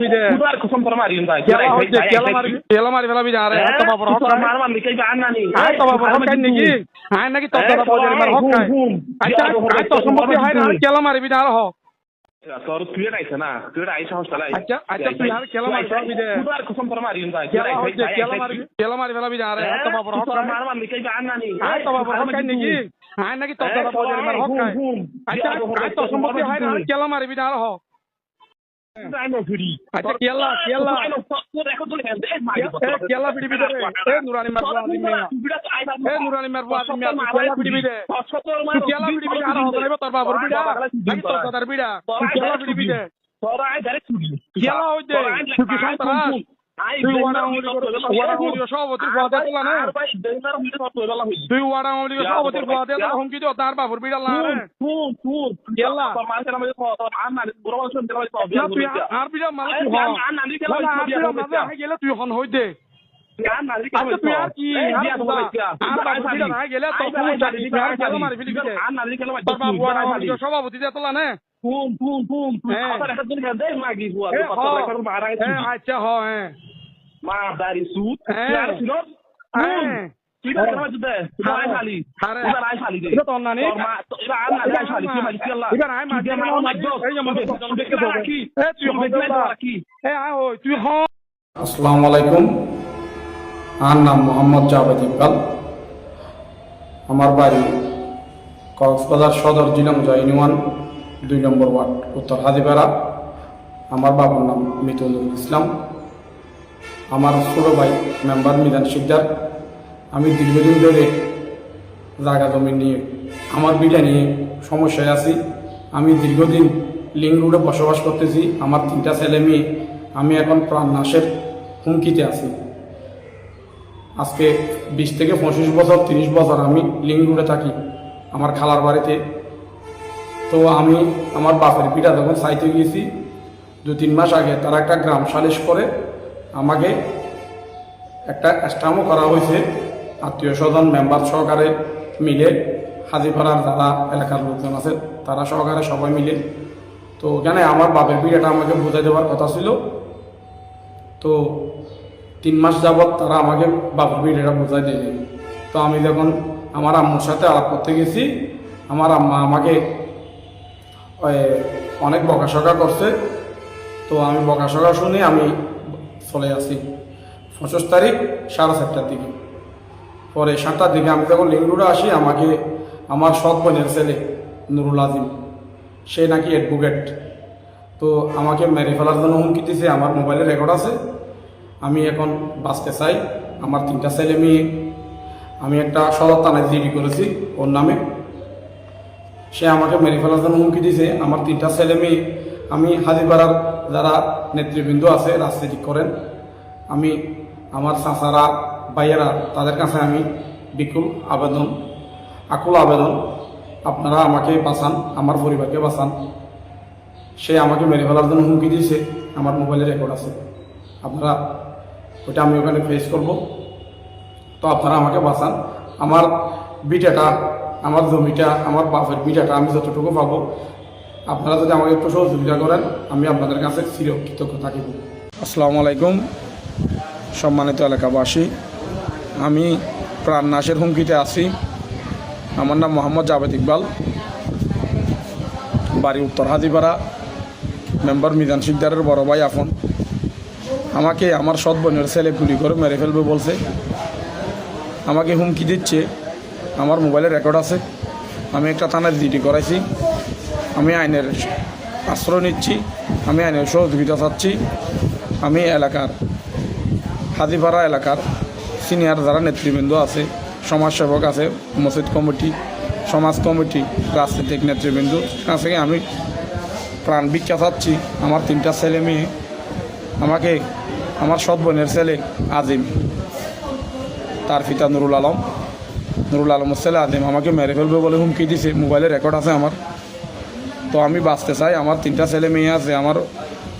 Kubar kusum permari untai. Kela mari fela bija are to babor hok kai Mar mar likai ba anani. ai to babor hok kai niki ai naki to da bojer mar hok kai acha ai to সম্পত্তি হয় না kela mari bija R ho Sor tuya naisa na. Tuya aisa hostala. acha tuh har kela mari fela bija Kubar kusum permari untai. kela mari fela bija are to babor hok kai Mar mar likai ba anani. ai to babor hok kai niki ai naki to da bojer mar hok kai acha ai to সম্পত্তি হয় না kela mari bija আর ho আচ্ছা কেলা পিড়ি বিদে এ নুরানি মারবো আদিমে এ নুরানি মারবো আদিমে কেলা পিড়ি বিদে কেলা পিড়ি বিদে আর হবে না তোর বাবুর বিড়া নাকি তোর দাদার বিড়া কেলা পিড়ি বিদে কেলা হইতে সুকি সন্তান তুই ওয়াড়া অমলিগো সভাপতির পদে তোলা না তুই ওয়াড়া অমলিগো সভাপতির পদে তোলা হুমকি দিও তার বাবুর বিড়া না রে কেলা তুই আর বিড়া মালা তুই হন আর বিড়া মালা হয়ে গেলে তুই হন হইতে আচ্ছা তুই আর কি আর বাবুর বিড়া না গেলে তো তুই জানি আর কেলা মারি ফেলি বিদে তোর বাবু ওয়াড়া অমলিগো সভাপতি দিয়ে তোলা না আচ্ছা হ্যাঁ Ma dari sud, dari sud. Tidak sama juga. Tidak lain kali. Tidak lain kali deh. Itu tahun nani? Tidak lain kali. Cuma di Allah. Tidak lain macam mana? আসসালামু আলাইকুম। আমার নাম মোহাম্মদ জাভেদ ইকবাল। আমার বাড়ি কক্সবাজার সদর জেলা মুজাহিদ 2 নম্বর ওয়ার্ড উত্তর হাজিপাড়া। আমার বাবার নাম মিতুল ইসলাম। আমার ছোট ভাই মেম্বার মিজান শিকদার। আমি দীর্ঘদিন ধরে জায়গা জমি নিয়ে আমার বিটা নিয়ে সমস্যায় আছি। আমি দীর্ঘদিন লিঙ্ক রোডে বসবাস করতেছি। আমার 3টা ছেলে মেয়ে। আমি এখন প্রাণনাশের হুমকিতে আছি। আজকে 20 থেকে 25 বছর 30 বছর আমি লিঙ্ক রোডে থাকি আমার খালার বাড়িতে। তো আমি আমার বাপের পিঠা যখন চাইতে গিয়েছি 2-3 মাস আগে তারা একটা গ্রাম সালিশ করে আমাকে একটা স্ট্যাম্পও করা হয়েছে। আত্মীয় স্বজন মেম্বার সহকারে মিলে হাজিপাড়ার যারা এলাকার লোকজন আছে তারা সহকারে সবাই মিলে। তো ওখানে আমার বাপের পিঠাটা আমাকে বোঝাই দেওয়ার কথা ছিল। তো 3 মাস যাবৎ তারা আমাকে বাপের পিঠাটা বোঝাই দেয়নি। তো আমি যখন আমার আম্মুর সাথে আলাপ করতে গেছি আমার আম্মা আমাকে অনেক বকাশকা করছে। তো আমি বকাশকা শুনে আমি চলে আসি 25 তারিখ 4:30টার দিকে। পরে 7টার দিকে আমি যখন লিঙ্ক রোডে আসি আমাকে আমার সৎ বোনের ছেলে নুরুল আজিম সে নাকি অ্যাডভোকেট। তো আমাকে মেরে ফেলার জন্য হুমকি দিয়েছে। আমার মোবাইলে রেকর্ড আছে। আমি এখন বাঁচতে চাই। আমার 3টা ছেলে মেয়ে আমি একটা সদর থানায় জিডি করেছি ওর নামে। সে আমাকে মেরে ফেলার জন্য হুমকি দিয়েছে। আমার 3টা ছেলে মেয়ে আমি হাজিপাড়ার যারা নেতৃবৃন্দ আছে রাজনীতি করেন আমি আমার চাচারা ভাইয়েরা তাদের কাছে আমি আকুল আবেদন আপনারা আমাকে বাঁচান, আমার পরিবারকে বাঁচান। সে আমাকে মেরে ফেলার জন্য হুমকি দিয়েছে। আমার মোবাইলে রেকর্ড আছে। আপনারা ওইটা আমি ওখানে ফেস করব। তো আপনারা আমাকে বাঁচান। আমার বিটাটা আমার জমিটা আমার বাপের বিটাটা আমি যতটুকু পাবো আপনারা যদি আমাকে একটু সহযোগিতা করেন আমি আপনাদের কাছে চিরকৃতজ্ঞ থাকিব। আসসালামু আলাইকুম সম্মানিত এলাকাবাসী। আমি প্রাণনাশের হুমকিতে আছি। আমার নাম মোহাম্মদ জাভেদ ইকবাল। বাড়ি উত্তর হাজিপাড়া। মেম্বার মিজান শিকদারের বড় ভাই আপন। আমাকে আমার সৎ বোনের ছেলে গুলি করে মেরে ফেলবে বলছে। আমাকে হুমকি দিচ্ছে। আমার মোবাইলে রেকর্ড আছে। আমি একটা থানায় জিডি করাইছি। আমি আইনের আশ্রয় নিচ্ছি। আমি আইনের সহযোগিতা চাচ্ছি। আমি এলাকার হাজিপাড়া এলাকার সিনিয়র যারা নেতৃবৃন্দ আছে সমাজসেবক আছে মসজিদ কমিটি সমাজ কমিটি রাজনৈতিক নেতৃবৃন্দ কাছে আমি প্রাণ ভিক্ষা চাচ্ছি। আমার 3টা ছেলে মেয়ে আমাকে আমার সৎ বোনের ছেলে আজিম তার পিতা নুরুল আলমের ছেলে আজিম আমাকে মেরে ফেলবে বলে হুমকি দিছে। মোবাইলে রেকর্ড আছে আমার। তো আমি বাঁচতে চাই। আমার 3টা ছেলে মেয়ে আছে, আমার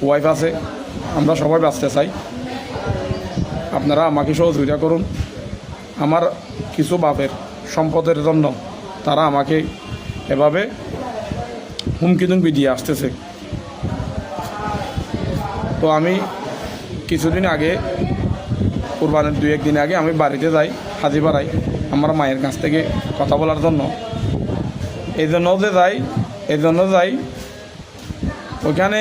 ওয়াইফ আছে। আমরা সবাই বাঁচতে চাই। আপনারা আমাকে সহযোগিতা করুন। আমার কিছু বাপের সম্পদের জন্য তারা আমাকে এভাবে হুমকি দিয়ে আসতেছে। তো আমি কিছুদিন আগে কুরবানির 2-1 দিন আগে আমি বাড়িতে যাই হাজিপাড়ায় আমার মায়ের কাছ থেকে কথা বলার জন্য। এই জন্য যাই ওইখানে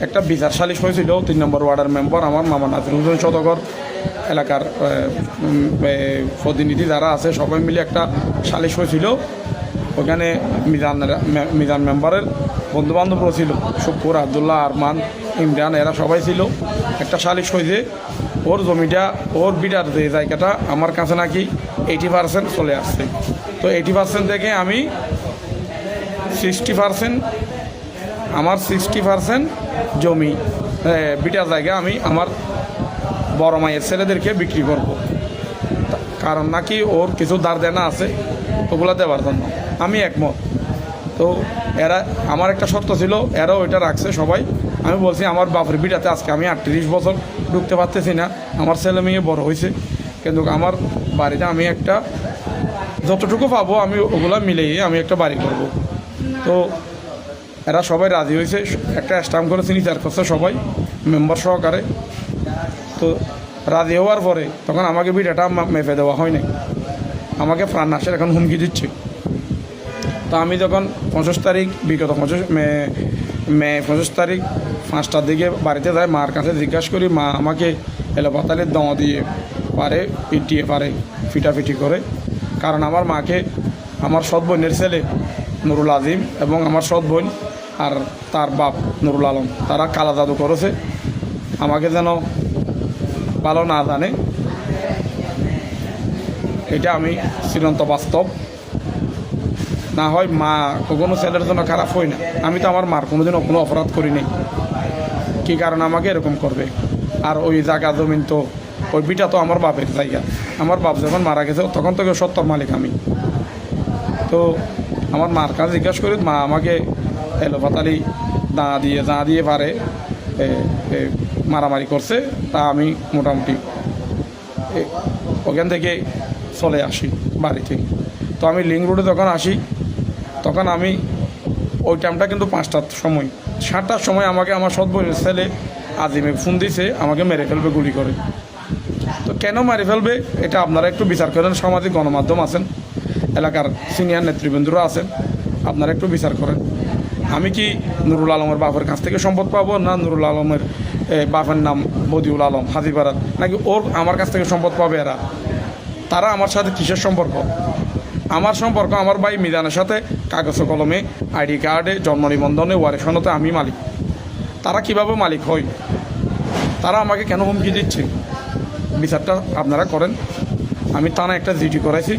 একটা বিচার সালিশ হয়েছিল 3 নম্বর ওয়ার্ডের মেম্বার আমার মামা নাজির হোসেন সদগর এলাকার প্রতিনিধি যারা আছে সবাই মিলে একটা সালিশ হয়েছিল। ওখানে মিজান মেম্বারের বন্ধুবান্ধবরা ছিল, শুকুর, আবদুল্লাহ, আরমান, ইমরান, এরা সবাই ছিল। একটা সালিশ হয়েছে ওর জমিটা, ওর বিটার যে জায়গাটা আমার কাছে নাকি 80% চলে আসছে। তো 80% থেকে আমি 60%, আমার 60% জমি বিটার জায়গা আমি আমার বড় মায়ের ছেলেদেরকে বিক্রি করব, কারণ নাকি ওর কিছু দার দেনা আছে ওগুলো দেওয়ার জন্য। আমি একমত। তো এরা, আমার একটা শর্ত ছিল, এরাও ওইটা রাখছে সবাই। আমি বলছি আমার বাপের বিটাতে আজকে আমি 38 বছর ঢুকতে পারতেছি না, আমার ছেলে মেয়ে বড় হয়েছে, কিন্তু আমার বাড়িতে আমি একটা যতটুকু পাবো আমি ওগুলো মিলেই আমি একটা বাড়ি করব। তো এরা সবাই রাজি হয়েছে, একটা স্ট্যাম্প করে সিগনেচার করছে সবাই মেম্বার সহকারে। তো রাজি হওয়ার পরে তখন আমাকে বিটাটা মেপে দেওয়া হয় নাই, আমাকে প্রাণনাশের এখন হুমকি দিচ্ছে। তো আমি যখন 25 তারিখ, বিগত 25 মে 25 তারিখ 5টার দিকে বাড়িতে যাই, মার কাছে জিজ্ঞাসা করি, মা আমাকে এলোপাতালির দমা দিয়ে পারে, পিটিয়ে পারে, ফিটাফিটি করে। কারণ আমার মাকে আমার সৎ বোনের ছেলে নুরুল আজিম এবং আমার সৎ বোন আর তার বাপ নুরুল আলম তারা কালা জাদু করেছে, আমাকে যেন ভালো না জানে। এটা আমি চিরন্ত বাস্তব। না হয় মা কখনো ছেলের জন্য খারাপ হয় না, আমি তো আমার মার কোনোদিনও কোনো অপরাধ করিনি, কী কারণ আমাকে এরকম করবে? আর ওই জায়গা জমিন তো ওই বিটা তো আমার বাপের জায়গা, আমার বাপ যখন মারা গেছে তখন থেকে সত্তর মালিক আমি। তো আমার মার কাছে জিজ্ঞাসা করি, মা আমাকে এলোপাতালি যা দিয়ে পারে মারামারি করছে। তা আমি মোটামুটি ওখান থেকে চলে আসি বাড়িতে। তো আমি লিঙ্ক রোডে যখন আসি তখন আমি ওই টাইমটা কিন্তু 5টার সময়, 7টার সময় আমাকে আমার সৎ বোনের ছেলে আজিমে ফোন দিছে, আমাকে মেরে ফেলবে গুলি করে। তো কেন মেরে ফেলবে এটা আপনারা একটু বিচার করেন, সামাজিক গণমাধ্যম আছেন, এলাকার সিনিয়র নেতৃবৃন্দরা আছেন, আপনারা একটু বিচার করেন। আমি কি নুরুল আলমের বাপের কাছ থেকে সম্পদ পাবো, না নুরুল আলমের বাপের নাম বদিউল আলম হাজিপাড়ার, নাকি ওর আমার কাছ থেকে সম্পদ পাবে এরা? তারা আমার সাথে কিসের সম্পর্ক? আমার সম্পর্ক আমার ভাই মিজানের সাথে কাগজ কলমে, আইডি কার্ডে, জন্ম নিবন্ধনে, ওয়ারিশনতে আমি মালিক। তারা কিভাবে মালিক হয়? তারা আমাকে কেন হুমকি দিচ্ছে? বিচারটা আপনারা করেন। আমি থানায় একটা জিডি করাইছি,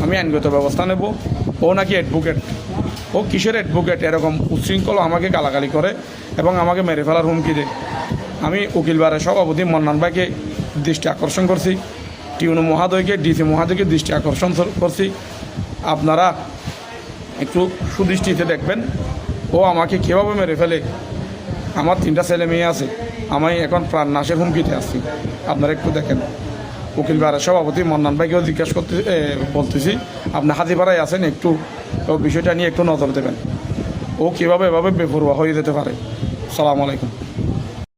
আমি আইনগত ব্যবস্থা নেব। ও নাকি অ্যাডভোকেট, ও কিসের অ্যাডভোকেট? এরকম উচ্ছৃঙ্খল আমাকে গালাগালি করে এবং আমাকে মেরে ফেলার হুমকি দেয়। আমি উকিল বারের সভাপতি মন্নান ভাইকে দৃষ্টি আকর্ষণ করছি, টিউনো মহাদয়কে, ডিসি মহাদয়কে দৃষ্টি আকর্ষণ করছি। আপনারা একটু সুদৃষ্টিতে দেখবেন ও আমাকে কীভাবে মেরে ফেলে। আমার 3টা ছেলে মেয়ে আছে, আমি এখন প্রাণনাশের হুমকিতে আসছি, আপনারা একটু দেখেন। উকিল বারের সভাপতি মন্নান ভাইকেও জিজ্ঞাসা বলতেছি, আপনি হাজিপাড়ায় আছেন, একটু বিষয়টা নিয়ে একটু নজর দেবেন। ও কীভাবে এভাবে বেপরোয়া হয়ে যেতে পারে। আসসালামু আলাইকুম।